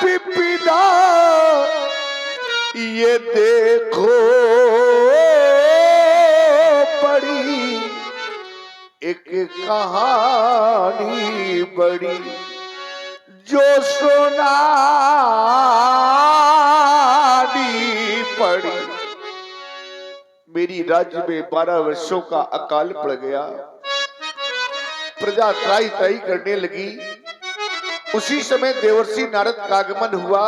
पिपिदा ये देखो बड़ी एक कहानी बड़ी जो सुनानी पड़ी। मेरी राज्य में 12 वर्षों का अकाल पड़ गया, प्रजा त्राही त्राही करने लगी। उसी समय देवर्षि नारद का आगमन हुआ।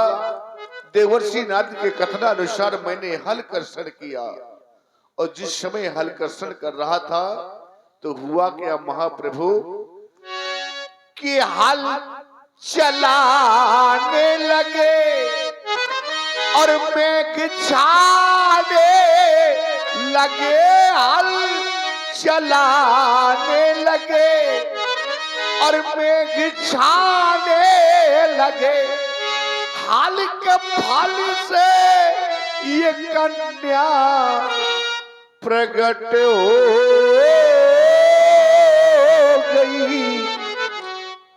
देवर्षि नारद के कथनानुसार मैंने हल कर्षण किया, और जिस समय हल कर्षण कर रहा था तो हुआ क्या महाप्रभु कि हल चलाने लगे और मेघ छाने लगे, हल चलाने लगे और मेघ छाने लगे। हाल के फल से ये कन्या प्रकट हो गई।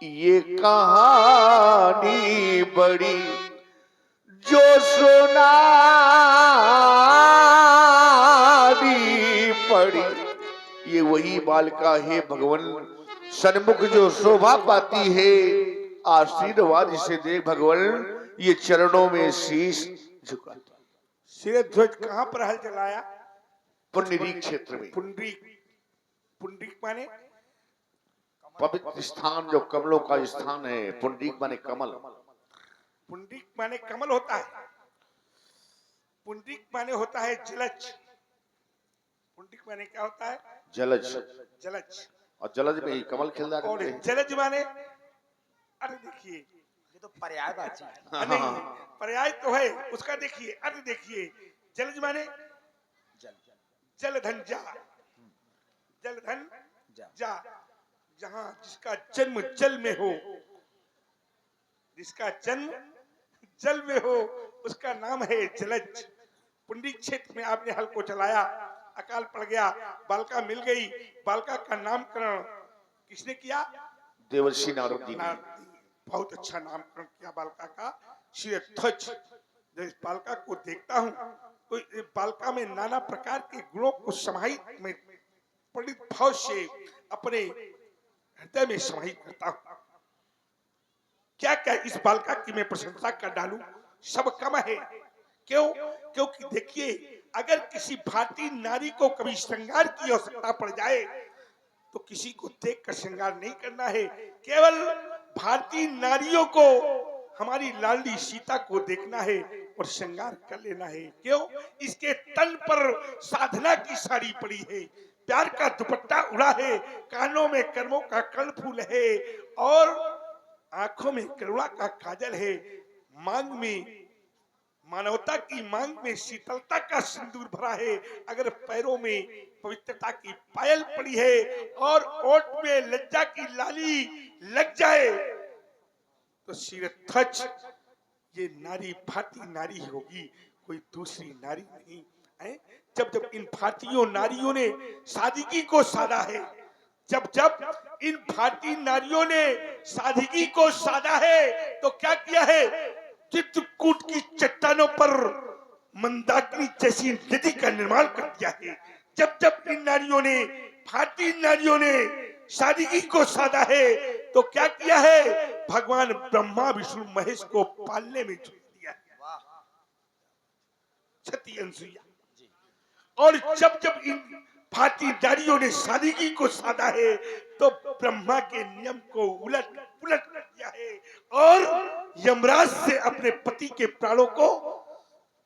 ये कहानी बड़ी जो सुनानी पड़ी। ये वही बालिका है भगवान सन्मुख जो शोभा पाती है। आशीर्वाद इसे दे भगवान, ये चरणों में शीश झुकाती। सिर ध्वज कहाँ पर हल चलाया? पुंडरीक क्षेत्र में। पुंडरीक, पुंडरीक माने पवित्र स्थान, जो कमलों का स्थान है। पुंडरीक माने कमल। पुंडरीक माने कमल होता है। पुंडरीक माने होता है जलज। पुंडरीक माने क्या होता है? जलज। जलज। और जलज में ही कमल खिलता और है। जलज माने, अरे देखिए ये तो पर्यायवाची है। नहीं, पर्याय तो है उसका। देखिए अर्थ देखिए, जलज माने जलधन जा, जलधन जा। जहां जिसका जन्म जल में हो, जिसका जन्म जल में हो, उसका नाम है जलज। पुंडरीक क्षेत्र में आपने हल को चलाया, अकाल पड़ गया, बालिका मिल गई। बालिका का नामकरण किसने किया? देवर्षि नारद जी ने। बहुत अच्छा नामकरण किया बालिका का, शिरध्वज। जब इस बालिका को देखता हूँ तो इस बालिका में नाना प्रकार के गुणों को समाहित में पंडित भाव से अपने हृदय में समाहित करता हूँ। क्या क्या इस बालिका की मैं प्रशंसा कर डालूं, सब कम है। क्यों? क्योंकि देखिए, अगर किसी भारतीय नारी को कभी श्रृंगार की आवश्यकता पड़ जाए तो किसी को देखकर श्रृंगार नहीं करना है। केवल भारतीय नारियों को, हमारी लाडली सीता को देखना है और श्रृंगार कर लेना है। क्यों? इसके तन पर साधना की साड़ी पड़ी है, प्यार का दुपट्टा उड़ा है, कानों में कर्मों का कर्णफूल है और आंखों में करुणा का काजल है, मांग में मानवता की मांग में शीतलता का सिंदूर भरा है। अगर पैरों में पवित्रता की पायल पड़ी है और ओठ में लज्जा की लाली लग जाए तो शिरध्वज ये नारी भारतीय नारी होगी, कोई दूसरी नारी नहीं है। जब जब इन भारतीय नारियों ने सादगी को साधा है, जब जब इन भारतीय नारियों ने सादगी को साधा है तो क्या किया है? चित्रकूट की चट्टानों पर मंदाकिनी जैसी नदी का निर्माण कर दिया है। जब जब इन नारियों ने, भारतीय नारियों ने सादगी को साधा है तो क्या किया है? भगवान ब्रह्मा विष्णु महेश को पालने में छोड़ दिया है, छठी अनसुईया। और जब जब इन भारतीय नारियों ने सादगी को साधा है तो ब्रह्मा के नियम को उलट पुलट कर दिया है और यमराज से अपने पति के प्राणों को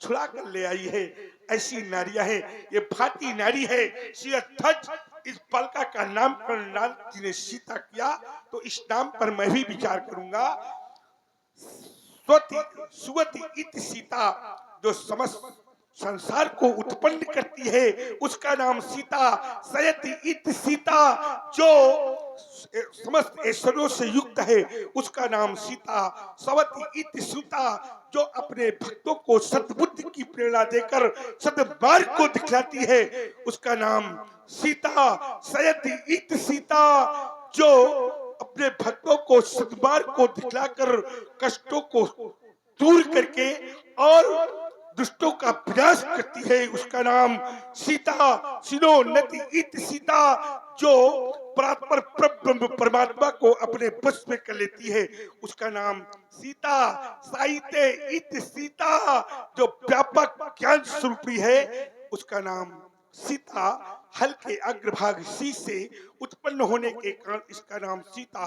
छुड़ा कर ले आई है। ऐसी नारियां हैं, ये भारतीय नारी है शिरध्वज। इस बालिका का नामकरण नारद जी ने सीता किया तो इस नाम पर मैं भी विचार करूंगा। सुवति इति सीता, जो समस्त संसार को उत्पन्न करती है उसका नाम सीता। सयति इति सीता, जो समस्त ऐश्वर्यों से युक्त है उसका नाम सीता। सवति इति सुता, जो अपने भक्तों को सद्बुद्धि की प्रेरणा देकर सद्मार्ग को दिखलाती है उसका नाम सीता। सयति इति सीता, जो अपने भक्तों को सद्मार्ग को दिखलाकर कष्टों को दूर करके और दुष्टों का विनाश करती है, उसका नाम सीता। सिनो नति इत सीता, जो परात्पर परब्रह्म परमात्मा को अपने बस में कर लेती है, उसका नाम सीता। साहित्य इत सीता, जो व्यापक ज्ञान स्वरूपी है, उसका नाम सीता। हल के अग्रभाग सी से उत्पन्न होने के कारण इसका नाम सीता।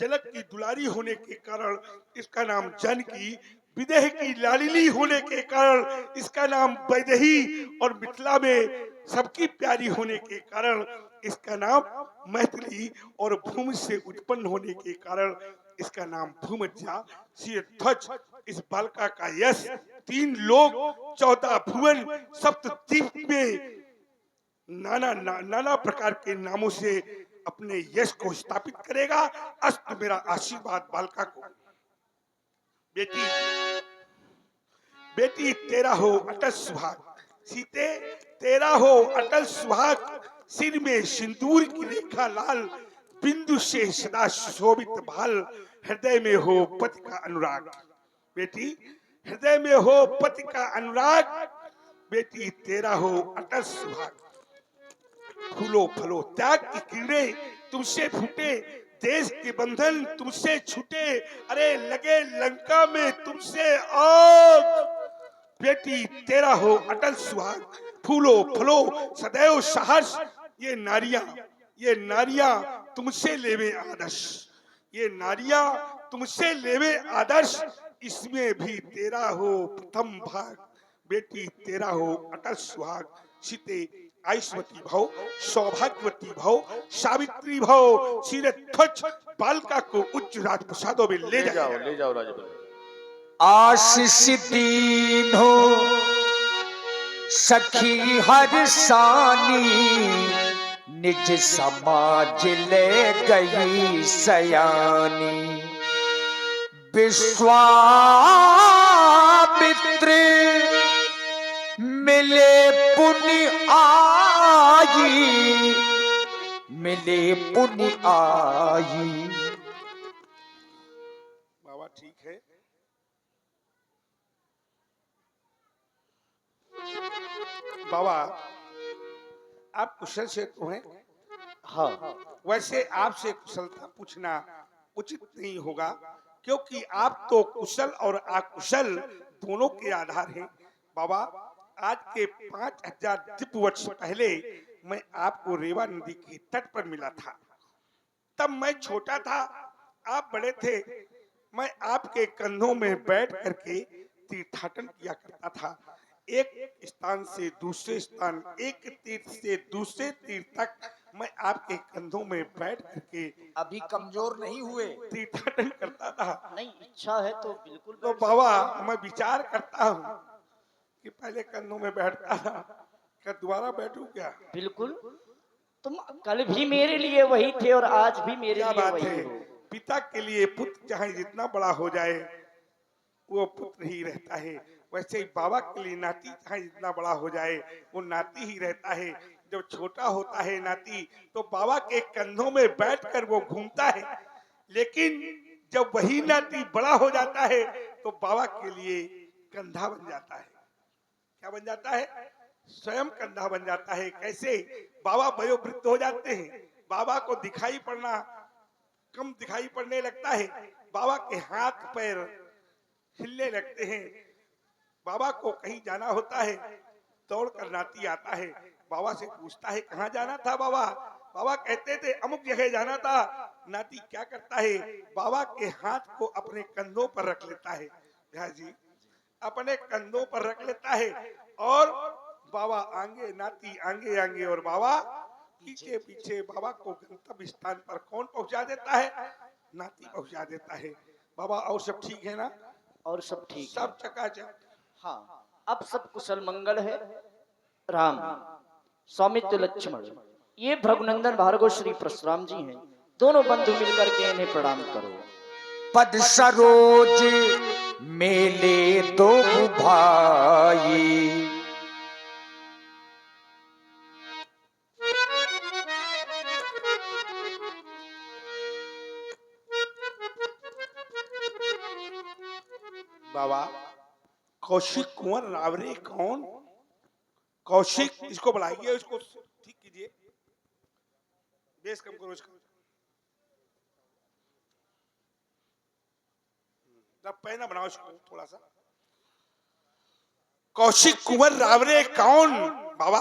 जनक की दुलारी होने के कारण इसका नाम जानकी। विदेह की लाडली होने के कारण इसका नाम वैदेही। और मिथिला में सबकी प्यारी होने के कारण इसका नाम मैथिली। और भूमि से उत्पन्न होने के कारण इसका नाम भूमध्या। ध्वज इस बालिका का यश 3 लोक 14 भुवन सप्तद्वीप में नाना प्रकार के नामों से अपने यश को स्थापित करेगा। अस्त मेरा आशीर्वाद बालिका को। बेटी बेटी तेरा हो अटल सुहाग, सीते तेरा हो अटल सुहाग। सिर में सिंदूर की रेखा लाल, बिंदु से सदा शोभित भाल। हृदय में हो पति का अनुराग, बेटी हृदय में हो पति का अनुराग। बेटी तेरा हो अटल सुहाग। फूलो फलो त्याग की किरणें तुमसे फूटे, देश के बंधन तुमसे छूटे। अरे लगे लंका में तुमसे आग। बेटी तेरा हो अटल सुहाग। फूलो फलो सदैव साहस, ये नारियां तुमसे लेवे आदर्श। ये नारियां तुमसे लेवे आदर्श। इसमें भी तेरा हो प्रथम भाग। बेटी तेरा हो अटल सुहाग। सीते आयुष्मती भव, सौभाग्यवती भव, सावित्री भव। शीरध्वज बालिका को उच्च राजप्रसादों में ले जाओ। ले जाओ राजबल्लभ। आशीष दीनो सखी हर सानी, निज समाज ले गई सयानी। विश्वामित्र मिले पुण्य आई, मिले पुण्य आई। बाबा ठीक है। बाबा आप कुशल से तो हैं। हाँ वैसे आपसे कुशलता पूछना उचित नहीं होगा, क्योंकि आप तो कुशल और अकुशल दोनों के आधार हैं। बाबा आज के 5000 दिव्य वर्ष पहले मैं आपको रेवा नदी के तट पर मिला था। तब मैं छोटा था, आप बड़े थे। मैं आपके कंधों में बैठ करके तीर्थाटन किया करता था। एक स्थान से दूसरे स्थान, एक तीर्थ से दूसरे तीर्थ तक मैं आपके कंधों में बैठ करके अभी कमजोर नहीं हुए। तीर्थाटन करता था। नहीं इच्छा है तो बिल्कुल तो बैठ बाबा सकते हैं। मैं विचार करता हूँ कि पहले कंधों में बैठता था, क्या दोबारा बैठूं क्या? बिल्कुल, तुम कल भी मेरे लिए वही थे और आज भी मेरे क्या लिए बात वही है। हो। पिता के लिए पुत्र चाहे जितना बड़ा हो जाए वो पुत्र ही रहता है, वैसे ही बाबा के लिए नाती चाहे जितना बड़ा हो जाए वो नाती ही रहता है। जब छोटा होता है नाती तो बाबा के कंधों में बैठकर वो घूमता है, लेकिन जब वही नाती बड़ा हो जाता है तो बाबा के लिए कंधा बन जाता है। क्या बन जाता है? स्वयं कंधा बन जाता है। कैसे? बाबा वयोवृद्ध हो जाते हैं, बाबा को दिखाई पड़ना कम दिखाई पड़ने लगता है, बाबा के हाथ पैर हिलने लगते हैं। बाबा को कहीं जाना होता है, दौड़कर नाती आता है, बाबा से पूछता है कहाँ जाना था बाबा? बाबा कहते थे अमुक जगह जाना था। नाती क्या करता है? बाबा के हाथ को अपने कंधों पर रख लेता है। भैया जी अपने कंधों पर रख लेता है और बाबा आगे, नाती आगे आगे और बाबा पीछे पीछे। बाबा को गंतव्य स्थान पर कौन पहुंचा देता है? नाती पहुंचा देता है। बाबा और सब ठीक है ना? और सब ठीक है। सब चकाचक। हाँ अब सब कुशल मंगल है। राम सौमित्र लक्ष्मण ये भृगुनंदन भार्गव श्री परशुराम जी हैं। दोनों बंधु मिलकर के इन्हें प्रणाम करो। पद सरोज मेले दो भाई, बाबा कौशिक कुंवर रावरे कौन? कौशिक, इसको बढ़ाइए, इसको ठीक कीजिए, बेस कम करो इसका, पैना बनाओ इसको थोड़ा सा। कौशिक कुंवर रावरे कौन? बाबा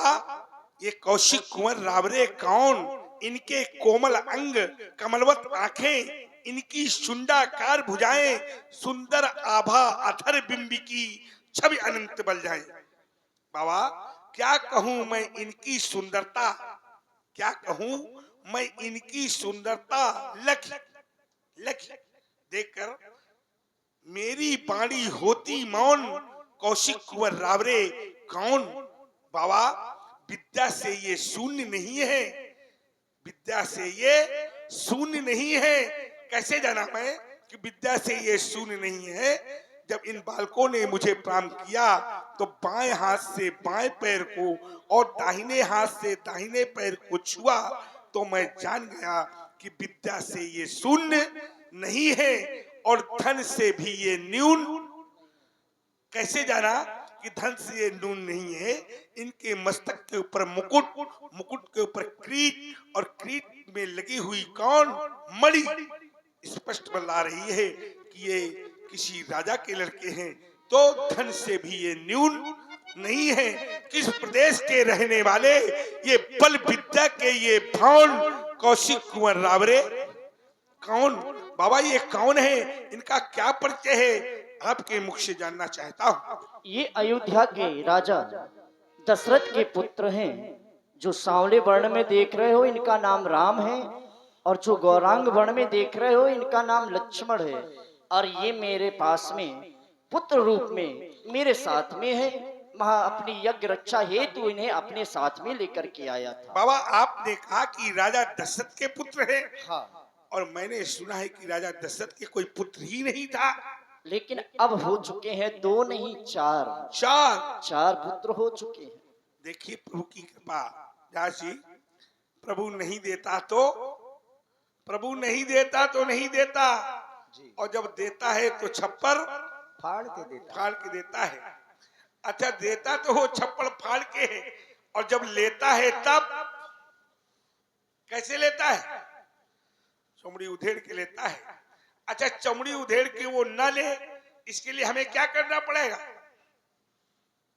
ये कौशिक कुंवर रावरे कौन? इनके कोमल अंग, कमलवत आंखें, इनकी शुंडाकार भुजाएं, सुंदर आभा अथर बिंबी की छवि अनंत बल जाए। बाबा क्या कहूं मैं इनकी सुंदरता, क्या कहूं मैं इनकी सुंदरता, लख लख देखकर मेरी बाणी होती मौन। कौशिक कुंवर रावरे कौन? बाबा विद्या से ये शून्य नहीं है, विद्या से ये शून्य नहीं है। कैसे जाना मैं कि विद्या से ये शून्य नहीं है? जब इन बालकों ने मुझे प्रणाम किया तो बाएं हाथ से बाएं पैर को और दाहिने हाथ से दाहिने पैर को छुआ तो मैं जान गया कि विद्या से ये शून्य नहीं है और धन से भी ये न्यून। कैसे जाना कि धन से ये न्यून नहीं है? इनके मस्तक के ऊपर मुकुट, मुकुट के ऊपर क्रीट और क्रीट में लगी हुई कौन? मणि स्पष्ट बता रही है कि ये किसी राजा के लड़के हैं। तो धन से भी ये न्यून नहीं है। किस प्रदेश के रहने वाले, ये बल विद्या के ये भान कौशिक कुंवर रावरे कौन? बाबा ये कौन है? इनका क्या परिचय है? आपके मुख से जानना चाहता हूँ। ये अयोध्या के राजा दशरथ के पुत्र हैं। जो सांवले वर्ण में देख रहे हो इनका नाम राम है, और जो गौरांग वर्ण में देख रहे हो इनका नाम लक्ष्मण है। और ये मेरे पास में पुत्र रूप में मेरे साथ में है। वहां अपनी यज्ञ रक्षा हेतु इन्हें अपने साथ में लेकर के आया था। बाबा आपने कहा कि राजा दशरथ के पुत्र हैं, हाँ, और मैंने सुना है कि राजा दशरथ के कोई पुत्र ही नहीं था। लेकिन अब हो चुके हैं 2 नहीं 4 चार पुत्र हो चुके हैं। देखिए प्रभु की कृपा, जासी प्रभु नहीं देता तो, प्रभु नहीं देता तो नहीं देता, और जब देता है तो छप्पर फाड़ के देता। फाड़ के देता है। अच्छा देता तो वो छप्पर फाड़ के है, और जब लेता है तब कैसे लेता है? चमड़ी उधेड़ के लेता है। अच्छा चमड़ी उधेड़ के वो न ले, इसके लिए हमें क्या करना पड़ेगा?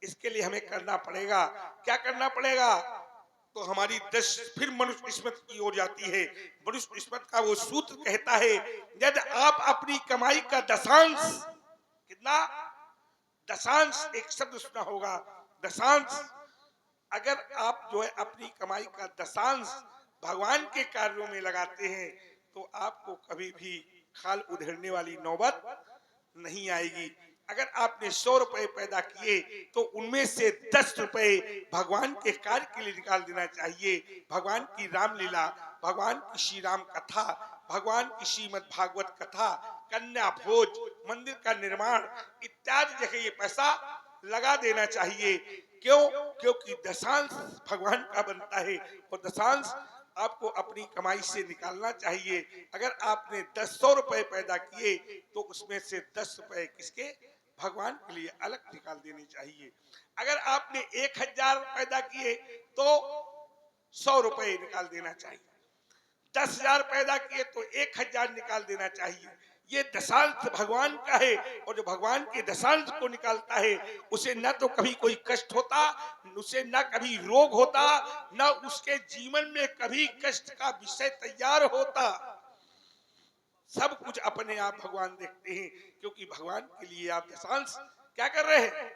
इसके लिए हमें करना पड़ेगा, क्या करना पड़ेगा? तो हमारी 10 फिर मनुष्य स्मृत की ओर जाती है। मनुष्य स्मृत का वो सूत्र कहता है, यदि आप अपनी कमाई का दशांश, कितना दशांश, एक शब्द सुना होगा दशांश, अगर आप जो है अपनी कमाई का दशांश भगवान के कार्यों में लगाते हैं तो आपको कभी भी खाल उधेड़ने वाली नौबत नहीं आएगी। अगर आपने 100 रुपए पैदा किए तो उनमें से 10 रुपए भगवान के कार्य के लिए निकाल देना चाहिए। भगवान की रामलीला, भगवान की श्री राम कथा, भगवान की श्रीमद् भागवत कथा, कन्या भोज, मंदिर का निर्माण इत्यादि जगह ये पैसा लगा देना चाहिए। क्यों? क्योंकि दशांश भगवान का बनता है और दशांश आपको अपनी कमाई से निकालना चाहिए। अगर आपने 100 रुपए पैदा किए तो उसमें से 10 रुपए किसके? भगवान के लिए अलग निकाल देने चाहिए। अगर आपने 1000 पैदा किए तो 100 रुपए निकाल देना चाहिए। 10,000 पैदा किए तो 1000 निकाल देना चाहिए। ये दशांश भगवान का है, और जो भगवान के दशांश को निकालता है उसे न तो कभी कोई कष्ट होता, उसे न कभी रोग होता, न उसके जीवन में कभी कष्ट का विषय तैयार होता। सब कुछ अपने आप भगवान देखते हैं, क्योंकि भगवान के लिए आप दशांश क्या कर रहे हैं?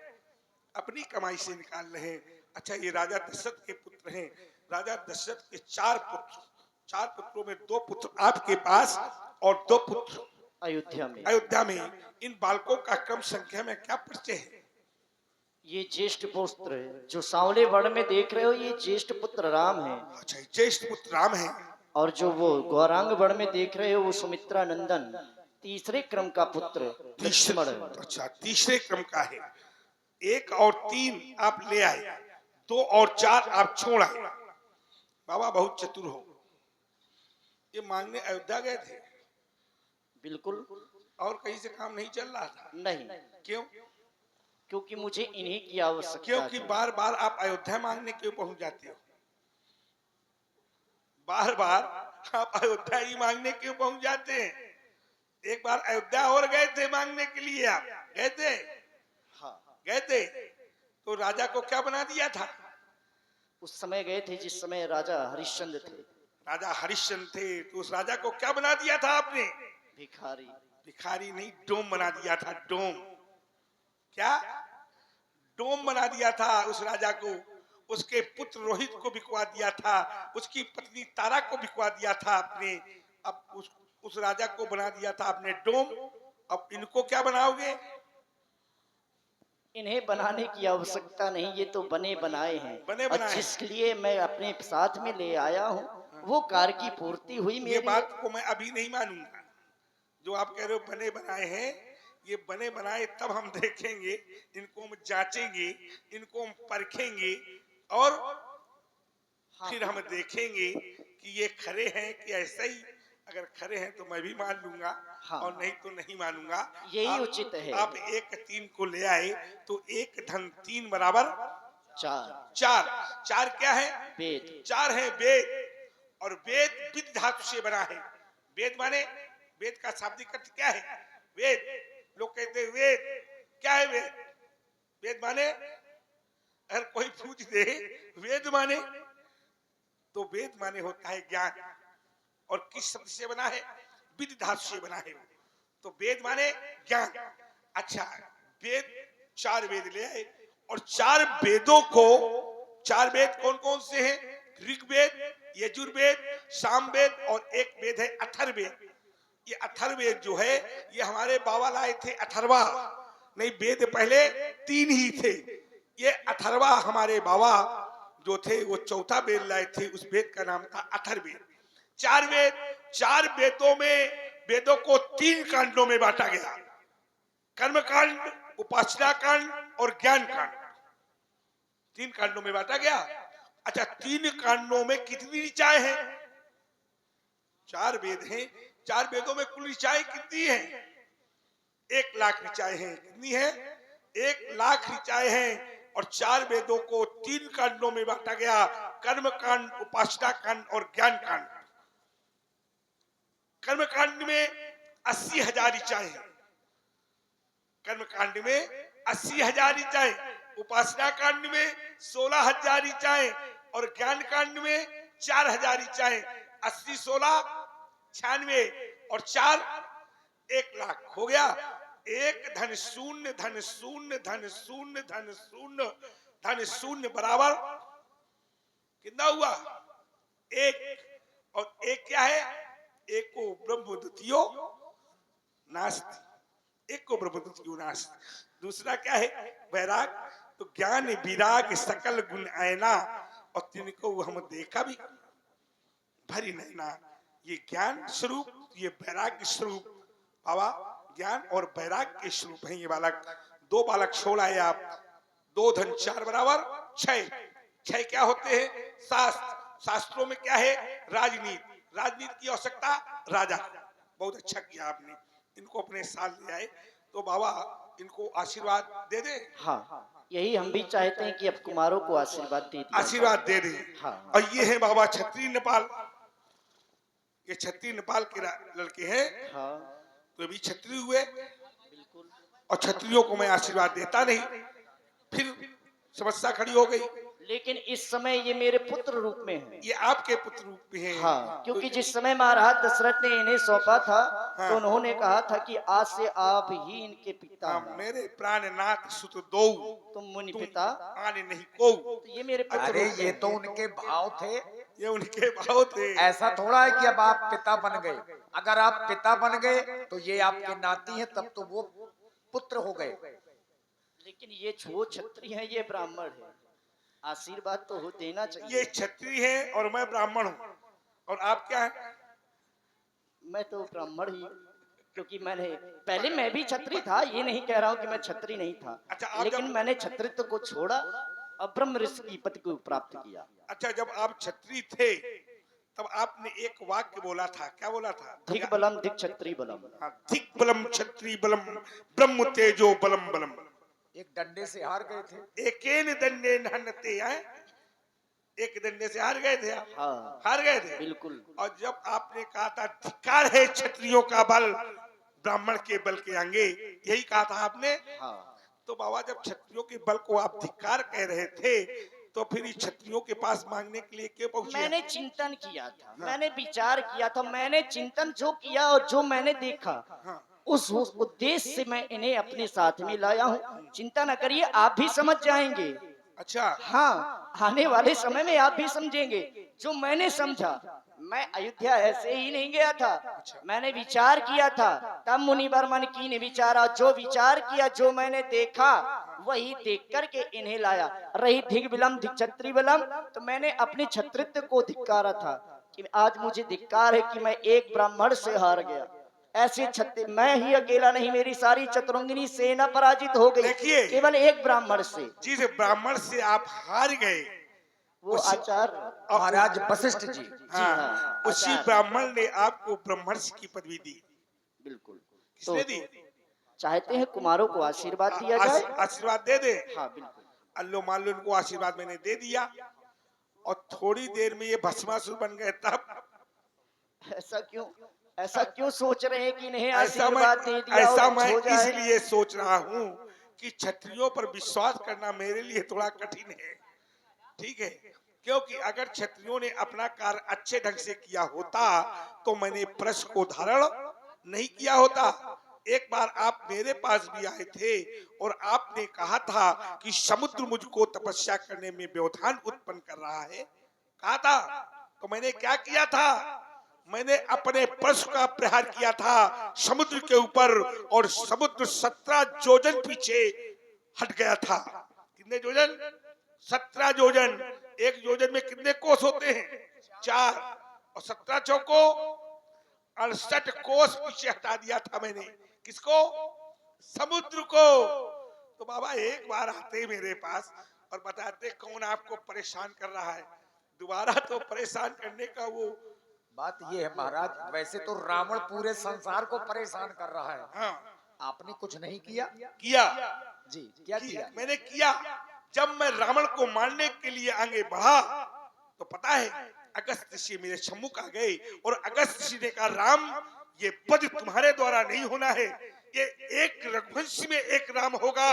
अपनी कमाई से निकाल रहे हैं। अच्छा ये राजा दशरथ के पुत्र हैं। राजा दशरथ के 4 पुत्र, 4 पुत्रों में 2 पुत्र आपके पास और 2 पुत्र अयोध्या में। अयोध्या में। इन बालकों का क्रम संख्या में क्या परिचय है? ये ज्येष्ठ पुत्र है। जो सांवले वर्ण में देख रहे हो ये ज्येष्ठ पुत्र राम है, अच्छा ज्येष्ठ पुत्र राम है। और जो वो गौरांग वर्ण में देख रहे हो वो सुमित्रा नंदन तीसरे क्रम का पुत्र लक्ष्मण है। अच्छा तीसरे क्रम का है। 1 और 3 आप ले आए, 2 और 4 आप छोड़ आए। बाबा बहुत चतुर हो। ये मांगने अयोध्या गए थे? बिल्कुल। और कहीं से काम नहीं चल रहा था? नहीं, क्यों? क्योंकि मुझे इन्हीं की आवश्यकता क्योंकि थी। बार बार आप अयोध्या मांगने क्यों पहुंच जाते हो? बार बार आप अयोध्या ही मांगने क्यों पहुंच जाते हैं? एक बार अयोध्या और गए थे मांगने के लिए, आप गए थे? हाँ, गए थे तो राजा को क्या बना दिया था? उस समय गए थे जिस समय राजा हरिश्चंद्र थे, राजा हरिश्चंद्र थे, तो उस राजा को क्या बना दिया था आपने? भिखारी। भिखारी नहीं, डोम बना दिया था। डोम। क्या? डोम बना दिया था उस राजा को। उसके पुत्र रोहित को बिकवा दिया था, उसकी पत्नी तारा को बिकवा दिया था आपने। अब उस राजा को बना दिया था आपने डोम। अब इनको क्या बनाओगे? इन्हें बनाने की आवश्यकता नहीं, ये तो बने बनाए हैं। बने और बनाए। जिसके लिए मैं अपने साथ में ले आया हूँ, वो कार्य की पूर्ति हुई ये मेरी। बात को मैं अभी नहीं मानूंगा। जो आप कह रहे हो बने बनाए हैं, ये बने बनाए तब हम देखेंगे, इनको हम जांचेंगे, इनको हम परखेंगे, और हाँ, फिर हम देखेंगे कि ये खरे हैं कि ऐसे ही। अगर खरे हैं तो मैं भी मान लूंगा, हाँ। और नहीं तो नहीं मानूंगा। यही उचित है। आप 1 3 को ले आए तो 1 धन 3 बराबर 4 4। 4 क्या है? वेद। 4 है वेद। और वेद विद धातु से बना है। वेद माने, वेद का शाब्दिक अर्थ क्या है? वेद। लोग कहते हैं वेद क्या है? वेद, वेद माने, अगर कोई पूछ दे वेद माने, तो वेद माने होता है ज्ञान। और किस शब्द से बना है? विद धातु से बना है। तो वेद माने ज्ञान। अच्छा, वेद 4 वेद ले आए, और 4 वेदों को, 4 वेद कौन कौन से हैं? ऋग्वेद, यजुर्वेद, सामवेद, और एक वेद है अथर्ववेद। ये अथर्ववेद जो है, ये हमारे बाबा लाए थे अथर्वा। नहीं, वेद पहले 3 ही थे। ये अथर्वा हमारे बाबा जो थे, वो चौथा वेद लाए थे। उस वेद का नाम था अथर्ववेद। 4 वेद। 4 वेदों में, वेदों को 3 कांडों में बांटा गया। कर्म कांड, उपासना कांड और ज्ञान कांड। 3 कांडों में बांटा गया। अच्छा, 3 कांडों में कितनी ऋचाएं हैं? 4 वेद हैं। 4 वेदों में कुल ऋचाएं कितनी हैं? 1 लाख ऋचाएं हैं। कितनी है? 1 लाख ऋचाएं हैं। और 4 वेदों को 3 कांडों में बांटा गया। कर्म कांड, उपासना कांड और ज्ञान कांड। कर्म कांड में 80,000 ऋचाएं हैं। कर्म कांड में 80,000 ऋचाएं, उपासना कांड में 16,000 ऋचाएं, और ज्ञान कांड में 4,000 ऋचाएं। 80 16 96 और 4 1 लाख हो गया। 1 धन शून्य धन शून्य धन शून्य धन शून्य धन शून्य बराबर कितना हुआ? 1। और 1 क्या है? एक को ब्रह्म द्वितीयो नास्ति। एक को ब्रह्म द्वितीयो नास्ति। दूसरा क्या है? वैराग। तो ज्ञान विराग सकल गुण आयना, और तिनको हम देखा भी भरी नैना। ये ज्ञान स्वरूप, ये वैराग्य स्वरूप। बाबा ज्ञान और वैराग्य के स्वरूप है ये बालक। 2 बालक छोड़ आए आप। 2 धन 4 बराबर 6। 6 क्या होते हैं? शास्त्र। शास्त्रों में क्या है? राजनीति। राजनीति की आवश्यकता राजा। बहुत अच्छा किया आपने। इनको अपने साथ ले आए, तो बाबा इनको आशीर्वाद दे दे। हाँ, यही हम भी चाहते हैं कि अब कुमारों को आशीर्वाद दे दिया आशीर्वाद दे दे। हाँ। और ये है बाबा छत्री नेपाल। ये छत्री नेपाल के लड़के हैं। हाँ, तो अभी छत्री हुए, बिल्कुल। और छत्रियों को मैं आशीर्वाद देता नहीं। फिर समस्या खड़ी हो गई। लेकिन इस समय ये मेरे पुत्र रूप में है। ये आपके पुत्र रूप में है। हाँ, क्योंकि जिस समय महाराज दशरथ ने इन्हें सौंपा था, हाँ। तो उन्होंने कहा था कि आज से आप ही इनके पिता हाँ, हैं। मेरे प्राणनाथ सुत दो, तुम मुनि तुम पिता। आने नहीं को। तो ये मेरे पुत्र अरे रूप में ये है। तो उनके भाव थे। ये उनके भाव थे। ऐसा थोड़ा है कि अब आप पिता बन गए। अगर आप पिता बन गए तो ये आपके नाती हैं, तब तो वो पुत्र हो गए। लेकिन ये छो क्षत्रिय है, ये ब्राह्मण है। आशीर्वाद तो हो देना चाहिए। ये क्षत्रिय है और मैं ब्राह्मण हूँ। और आप क्या है? मैं तो ब्राह्मण ही, क्योंकि मैंने पहले मैं भी क्षत्रिय था। ये नहीं कह रहा हूँ कि मैं क्षत्रिय नहीं था। अच्छा, आप लेकिन जब- मैंने क्षत्रित्व को छोड़ा और ब्रह्म ऋषि की पद को प्राप्त किया। अच्छा, जब आप क्षत्रिय थे तब आपने एक वाक्य बोला था, क्या बोला था? धिक बलम धिक क्षत्रिय बलम। हाँ, धिक बलम क्षत्रिय बलम ब्रह्म तेजो बलम बलम। एक डंडे से हार गए थे। एकेन दंडे नहनते हैं, एक डंडे से हार गए थे आप। हाँ हार गए थे बिल्कुल। और जब आपने कहा था धिक्कार है क्षत्रियों का बल ब्राह्मण के बल के आगे, यही कहा था आपने। हाँ तो बाबा जब क्षत्रियों के बल को आप धिक्कार कह रहे थे तो फिर इस क्षत्रियों के पास मांगने के लिए क्यों पहुंचे? मैंने चिंतन किया था, मैंने विचार किया था, मैंने चिंतन जो किया और जो मैंने देखा हाँ, उस उद्देश्य से मैं इन्हें अपने साथ में लाया हूँ। चिंता न करिए, आप भी समझ जाएंगे। अच्छा। हाँ, आने वाले समय में आप भी समझेंगे जो मैंने समझा। मैं अयोध्या ऐसे ही नहीं गया था, मैंने विचार किया था। तब मुनि वर्मन की ने विचारा, जो विचार किया, जो मैंने देखा वही देख करके इन्हें लाया। रही धिक बिलम धिक छत्री बलम, तो मैंने अपने छत्रित्व को धिक्कारा था कि आज मुझे धिक्कार है कि मैं एक ब्राह्मण से हार गया। ऐसे छत्ते मैं ही अकेला नहीं, मेरी सारी चतुरंगिनी सेना पराजित हो गई देखिए, केवल एक ब्राह्मण से। जिस ब्राह्मण से आप हार गए वो आचार्य महाराज वशिष्ठ जी। हाँ, हाँ, उसी आचार्य। ब्राह्मण ने आपको ब्रह्मर्षि की पदवी दी। बिल्कुल। किसने दी? चाहते हैं कुमारों को आशीर्वाद दिया जाए। आशीर्वाद दे दे। हाँ बिल्कुल। अल्लो मान लो इनको आशीर्वाद मैंने दे दिया और थोड़ी देर में ये भस्मासुर बन गए, तब ऐसा क्यों, ऐसा क्यों सोच रहे हैं कि इन्हें ऐसा मैं आशीर्वाद दे दिया ऐसा और मैं हो जाए? इसलिए सोच रहा हूँ कि क्षत्रियों पर विश्वास करना मेरे लिए थोड़ा कठिन है, ठीक है? क्योंकि अगर क्षत्रियों ने अपना कार्य अच्छे ढंग से किया होता तो मैंने प्रश्न को धारण नहीं किया होता। एक बार आप मेरे पास भी आए थे और आपने कहा था कि समुद्र मुझको तपस्या करने में व्यवधान उत्पन्न कर रहा है, कहा था। तो मैंने क्या किया था? मैंने अपने प्रश्न का प्रहार किया था समुद्र के ऊपर और समुद्र 17 योजन पीछे हट गया था। कितने योजन? 17 योजन। एक योजन में कितने कोस होते हैं? 4 और 17 चौको 68 कोस पीछे हटा दिया था मैंने। किसको? समुद्र को। तो बाबा एक बार आते मेरे पास और बताते कौन आपको परेशान कर रहा है, दोबारा तो परेशान करने का वो बात ये है महाराज, वैसे तो रावण पूरे संसार को परेशान कर रहा है। हाँ आपने कुछ नहीं किया। किया। जी क्या किया? मैंने किया। जब मैं रावण को मारने के लिए आगे बढ़ा तो पता है अगस्त ऋषि मेरे सम्मुख आ गए और अगस्त ऋषि ने कहा, राम ये पद तुम्हारे द्वारा नहीं होना है, ये एक रघुवंश में एक राम होगा,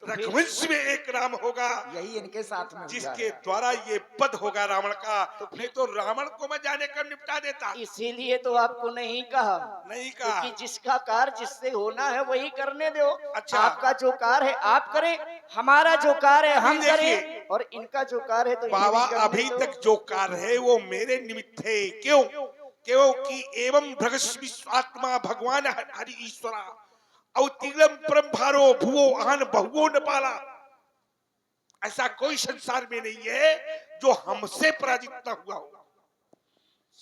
रघुवंश में एक राम होगा, यही इनके साथ में हुआ जिसके है। द्वारा ये पद होगा रावण का। नहीं तो रावण को मैं जाने कर निपटा देता। इसीलिए तो आपको नहीं कहा, नहीं कहा। क्योंकि जिसका कार्य जिससे होना है वही करने दो। अच्छा। आपका जो कार्य है आप करें, हमारा जो कार्य है हम देखिए, करें, और इनका जो कार्य है तो इन्हें बाबा भी करने अभी दो। तक जो कार्य है वो मेरे निमित्त है। क्यों? क्योंकि एवं भगस विश्वात्मा भगवान हरि ईश्वरा अवतिलम परम भारो भुवो आन बहुओ न पाला। ऐसा कोई संसार में नहीं है जो हमसे पराजित न हुआ हो।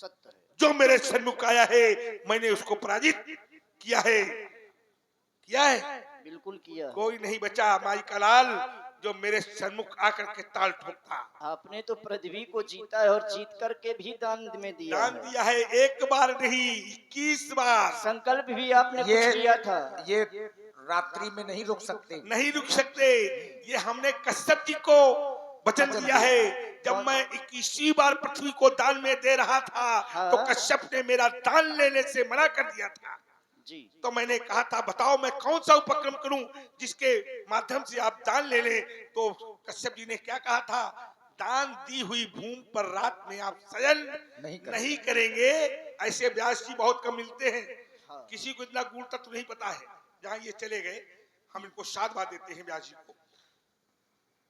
सत्य है। जो मेरे सन्मुख आया है मैंने उसको पराजित किया है, किया है। बिल्कुल किया। कोई नहीं बचा माई का लाल जो मेरे सन्मुख आकर के ताल ठोकता। आपने तो पृथ्वी को जीता है और जीत करके भी दान में दिया दान है। दिया है, एक बार नहीं 21 बार। संकल्प भी आपने कुछ किया था। ये रात्रि में नहीं रुक सकते। नहीं रुक सकते। ये हमने कश्यप जी को वचन दिया है। जब मैं 21वीं बार पृथ्वी को दान में दे रहा था तो कश्यप ने मेरा दान लेने से मना कर दिया था। जी। तो मैंने कहा था बताओ मैं कौन सा उपक्रम करूं जिसके माध्यम से आप दान ले लें। तो कश्यप जी ने क्या कहा था? दान दी हुई भूमि पर रात में आप शयन नहीं करेंगे। ऐसे व्यास जी बहुत कम मिलते हैं, किसी को इतना गुण तत्व नहीं पता है। जहां ये चले गए हम इनको साधुवाद देते हैं व्यास जी को।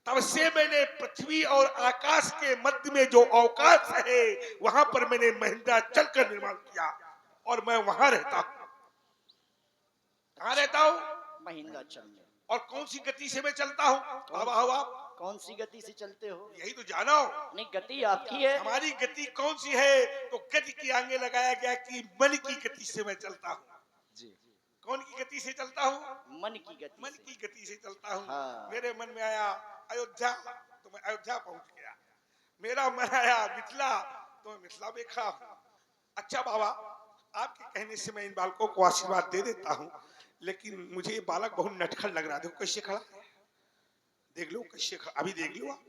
तब से मैंने पृथ्वी और आकाश के मध्य में जो अवकाश है वहां पर मैंने महेंद्राचल का निर्माण किया और मैं वहां रहता हूं। कहाँ रहता हूँ? महेंद्राचल में। और कौन सी गति से मैं चलता हूँ? बाबा हो आप कौन सी गति से चलते हो? यही तो जानो। नहीं, गति आपकी है। हमारी गति कौन सी है? तो गति के आगे लगाया गया कि मन की गति से मैं चलता हूँ। जी। कौन की गति से चलता हूँ? मन की गति। मन की गति से चलता हूँ। हाँ। मेरे मन में आया अयोध्या तो मैं अयोध्या पहुंच गया। मेरा मन आया मिथिला तो मैं मिथिला में खड़ा हूँ। अच्छा बाबा, आपके कहने से मैं इन बालकों को आशीर्वाद दे देता हूँ, लेकिन मुझे ये बालक बहुत नटखट लग रहा है। देखो कैसे खड़ा है, देख लो कैसे खड़ा, अभी देख लो आप।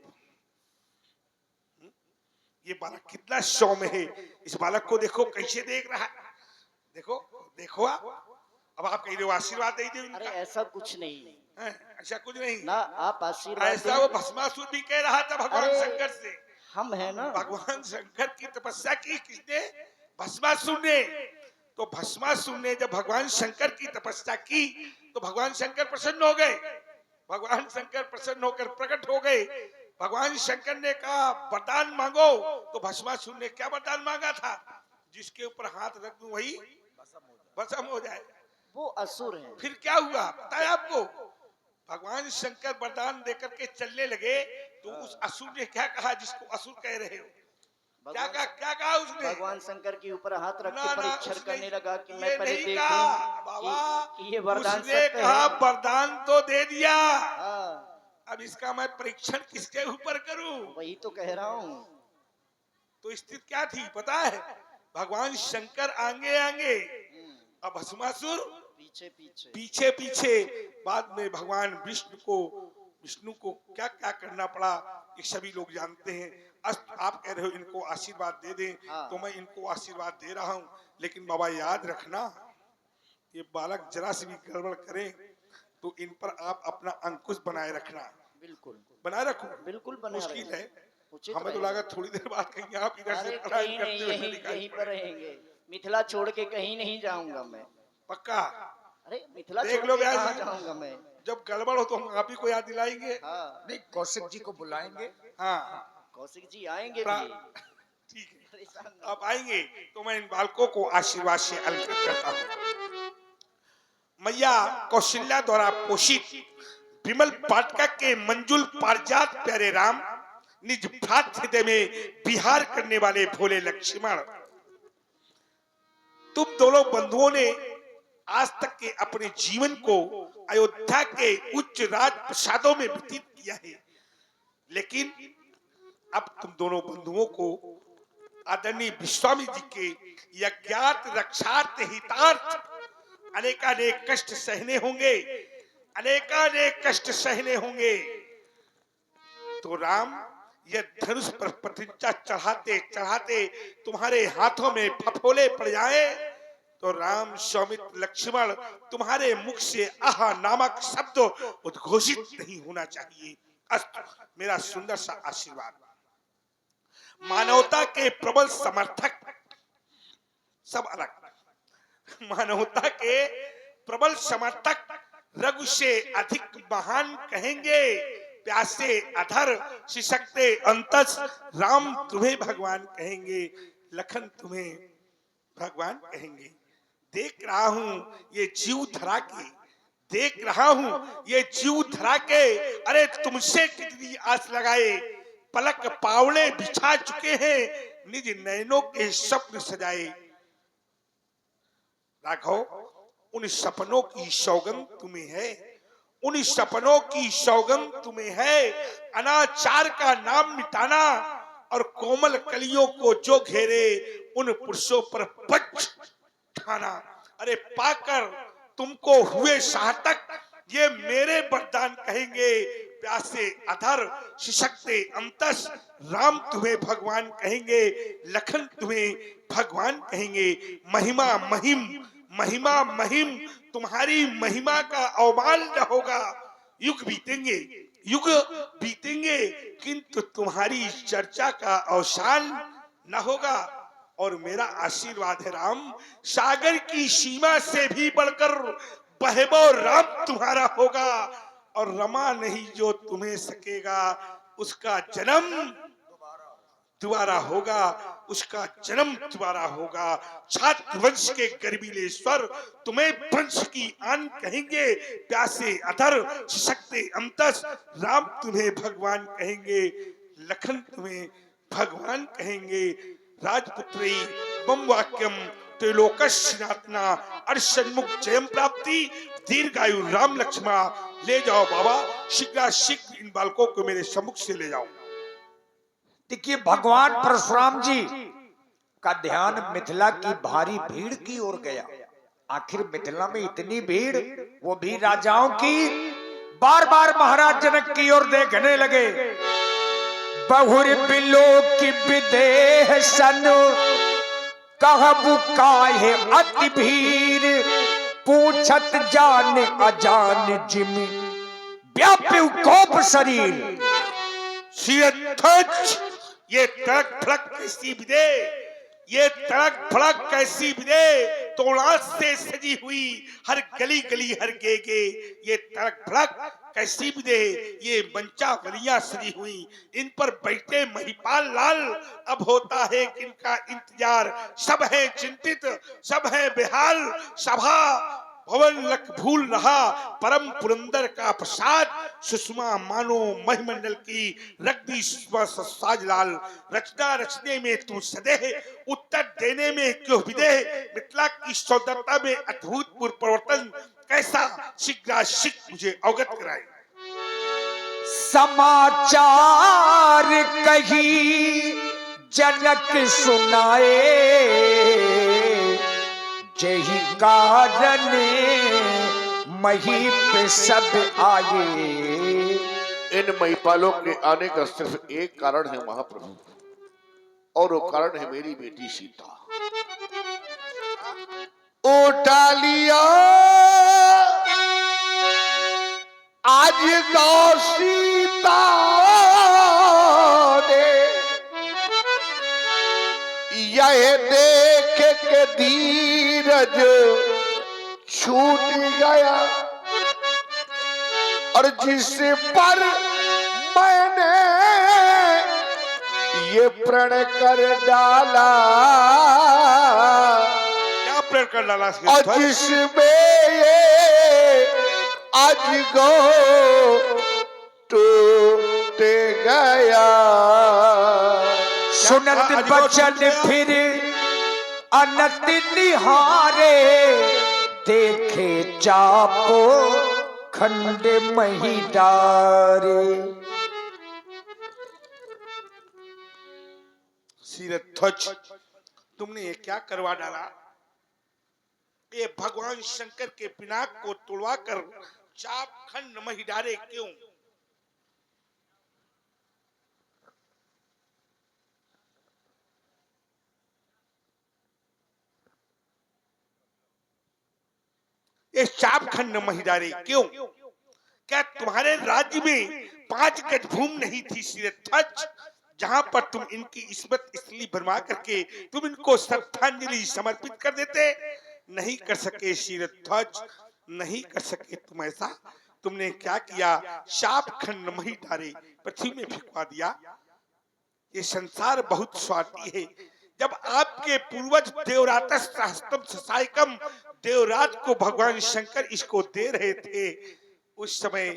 ये बालक कितना सौम्य है, इस बालक को देखो कैसे देख रहा है। देखो देखो आप, अब आप कह रहे हो आशीर्वाद दे दो अरे इनका। ऐसा कुछ नहीं हैं? ऐसा कुछ नहीं ना, आप आशीर्वाद ऐसा दें। वो भस्मासुर भी कह रहा था भगवान अरे शंकर से। हम है ना, भगवान शंकर की तपस्या की किसने? भस्मासुर ने। तो भस्मासुर ने जब भगवान शंकर की तपस्या की तो भगवान शंकर प्रसन्न हो गए। भगवान शंकर प्रसन्न होकर प्रकट हो गए। भगवान शंकर ने कहा वरदान मांगो, तो भस्मासुर ने क्या वरदान मांगा था? जिसके ऊपर हाथ रख दूं वही भस्म हो जाए। वो असुर है। फिर क्या हुआ पता है आपको? भगवान शंकर वरदान देकर के चलने लगे तो उस असुर ने क्या कहा, जिसको असुर कह रहे हो? क्या कहा उसने? भगवान शंकर के ऊपर हाथ रख ना के ना, परीक्षण उसने करने लगा कि ये मैं पहले नहीं देख कहा लूं बाबा। कि ये वरदान उसने सत्य कहा है। वरदान तो दे दिया, हाँ, अब इसका मैं परीक्षण किसके ऊपर करूं? वही तो कह रहा हूँ। तो स्थिति क्या थी पता है? भगवान शंकर आगे आगे, अब भस्मासुर पीछे पीछे। पीछे पीछे। बाद में भगवान विष्णु को क्या क्या करना पड़ा ये सभी लोग जानते हैं। आप कह रहे हो इनको आशीर्वाद दे दें, हाँ। तो मैं इनको आशीर्वाद दे रहा हूँ, लेकिन बाबा याद रखना ये बालक जरा सी भी गड़बड़ करें तो इन पर आप अपना अंकुश बनाए रखना। बिल्कुल बनाए रखो, बिल्कुल बना मुश्किल है। उचित हमें तो रहेगा। लगा थोड़ी देर बाद कहीं आप इधर से अरे पढ़ाई कहीं करते नहीं, हुए यहीं दिखाई यहीं पर पड़े। रहेंगे। मिथिला छोड़ के कहीं नहीं जाऊंगा मैं। पक्का? अरे मिथिला देख छोड़ लो के व्यास कहाँ जी। जाऊंगा मैं। जब गड़बड़ हो तो हम आप ही को याद दिलाएंगे। हाँ, नहीं, कौशिक जी को बुलाएंगे। हाँ कौशिक जी आएंगे प्रा- भी। ठीक है, परेशान ना अब आएंगे तो मैं इन बालकों को आशीर्वाद से अलंकृत करता हूँ। मैया कौशल्या द्वारा पोषित विमल पाटका के मंजुल पारिजात प्यारे राम, निज भ्रात हृदय में विहार करने वाले भोले लक्ष्मण, तुम दोनों बंधुओं ने आज तक के अपने जीवन को अयोध्या के उच्च राज प्रसादों में व्यतीत किया है, लेकिन अब तुम दोनों बंधुओं को आदरणीय विश्वामित्र जी के यज्ञार्थ रक्षार्थ हितार्थ अनेकानेक कष्ट सहने होंगे, अनेकानेक कष्ट सहने होंगे। तो राम यह धनुष पर प्रतिज्ञा चढ़ाते चढ़ाते तुम्हारे हाथों में फफोले पड़ जाए तो राम सौमित्र लक्ष्मण तुम्हारे मुख से आह नामक शब्द उद्घोषित नहीं होना चाहिए। अस्तु, मेरा सुंदर सा आशीर्वाद। मानवता के प्रबल समर्थक सब अलग, मानवता के प्रबल समर्थक रघु से अधिक महान कहेंगे, प्यासे अधर सिसकते अंतस राम तुम्हें भगवान कहेंगे, लखन तुम्हें भगवान कहेंगे। देख रहा हूं ये जीव धरा के, देख रहा हूं ये जीव धरा के, अरे तुमसे कितनी आस लगाए, पलक पावड़े बिछा चुके हैं, निज नयनों के स्वप्न सजाए। राघव, उन सपनों की सौगंध तुम्हें है, उन सपनों की सौगंध तुम्हें है, अनाचार का नाम मिटाना और कोमल कलियों को जो घेरे उन पुरुषों पर पक्ष ठाना। अरे पाकर तुमको हुए साहतक ये मेरे वरदान कहेंगे, प्यासे अधर सिसकते अंतस राम तुम्हें भगवान कहेंगे, लखन तुम्हें भगवान कहेंगे। महिमा महिम, महिमा महिम, तुम्हारी महिमा का अवमान न होगा। युग बीतेंगे, युग बीतेंगे, किंतु तुम्हारी चर्चा का अवसान न होगा। और मेरा आशीर्वाद है राम, सागर की सीमा से भी बढ़कर बहेबो राम तुम्हारा होगा, और रमा नहीं जो तुम्हें सकेगा, उसका जन्म दोबारा होगा, उसका जन्म दोबारा होगा। छात्र वंश के गर्वीले स्वर तुम्हें वंश की आन कहेंगे, प्यासे अधर सिसकते अंतस राम तुम्हें भगवान कहेंगे, लखन तुम्हें भगवान कहेंगे। राजपुत्री बम वाक्यम त्रिलोकस्नातना अर्षन्मुख जयम प्राप्ति, दीर्घायु राम लक्ष्मण। ले जाओ बाबा, शीघ्र इन बालकों को मेरे सम्मुख से ले जाओ। देखिए भगवान परशुराम जी का ध्यान मिथिला की भारी भीड़ की ओर गया। आखिर मिथिला में इतनी भीड़, वो भी राजाओं की। बार बार महाराज जनक की ओर देखने लगे। बहुर बिलो की विदेह सन, कहबु काहे अति भीड़, पूछत जान अजान जिमि, व्याप्यु कोप शरीर। शीरध्वज, ये तड़क फड़क कैसी विदे, ये तड़क फड़क कैसी विदे, तोड़ास से सजी हुई हर गली गली हर गेगे, ये तड़क फड़क कैसी विदे, ये मंचावलियां सजी हुई, इन पर बैठे महिपाल लाल, अब होता है किनका इंतजार, सब है चिंतित, सब है बेहाल, सभा भवन लक भूल रहा परम पुरंदर का प्रसाद, सुषमा मानो महिमंडल की रगदी साजलाल, रचना रचने में तू सदेह, उत्तर देने में क्यों विदेह, मिथिला की सौंदर्यता में अद्भुतपूर्व परिवर्तन कैसा, शीघ्राशीघ्र मुझे अवगत कराए। समाचार कही जनक सुनाए, जही कारण मही पे सब आए। इन महिपालों के आने का सिर्फ एक कारण है महाप्रभु, और वो कारण है मेरी बेटी सीता। उठा लिया आज गौ सीता ने, यह देख के धीरज छूट गया, और जिस पर मैंने ये प्रण कर डाला, क्या प्रण कर डाला, और जिसमें ये आज गो टूट गया। सुनत बचन फिर अनत निहारे, देखे चापो खंड मही डारे। शीरध्वज, तुमने ये क्या करवा डाला, ये भगवान शंकर के पिनाक को तोड़वाकर चाप खंड मही डारे क्यों? ये चाप खंड मही डारे क्यों? क्या तुम्हारे राज्य में 5 गज भूमि नहीं थी शीरध्वज, जहां पर तुम इनकी इस्मत इसलिए बनवा करके तुम इनको श्रद्धांजलि समर्पित कर देते? नहीं कर सके शीरध्वज, नहीं कर सके तुम ऐसा। तुमने क्या किया, शाप खंड मही डारे पृथ्वी में फेंकवा दिया। ये संसार बहुत स्वार्थी है। जब आपके पूर्वज देवरातस सहस्त्रम ससायकम, देवराज को भगवान शंकर इसको दे रहे थे, उस समय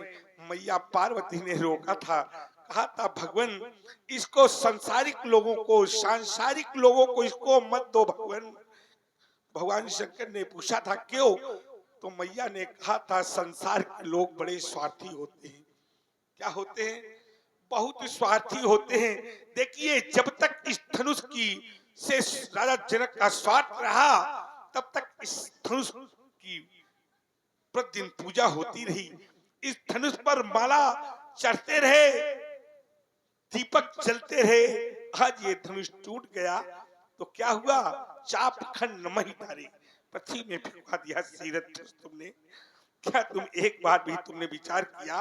मैया पार्वती ने रोका था, कहा था भगवान इसको सांसारिक लोगों को, सांसारिक लोगों को इसको मत दो भगवान। भगवान शंकर ने पूछा था क्यों, तो मैया ने कहा था संसार के लोग बड़े स्वार्थी होते हैं। क्या होते हैं? बहुत स्वार्थी होते हैं। देखिए, जब तक इस धनुष की से राजा जनक का स्वार्थ रहा, तब तक इस धनुष की प्रतिदिन पूजा होती रही। इस धनुष पर माला चढ़ते रहे, दीपक जलते रहे। आज ये धनुष टूट गया तो क्या हुआ, चाप खंड मही डारे पृथ्वी में फेंकवा दिया शीरध्वज तुमने। क्या तुम एक बार भी तुमने विचार किया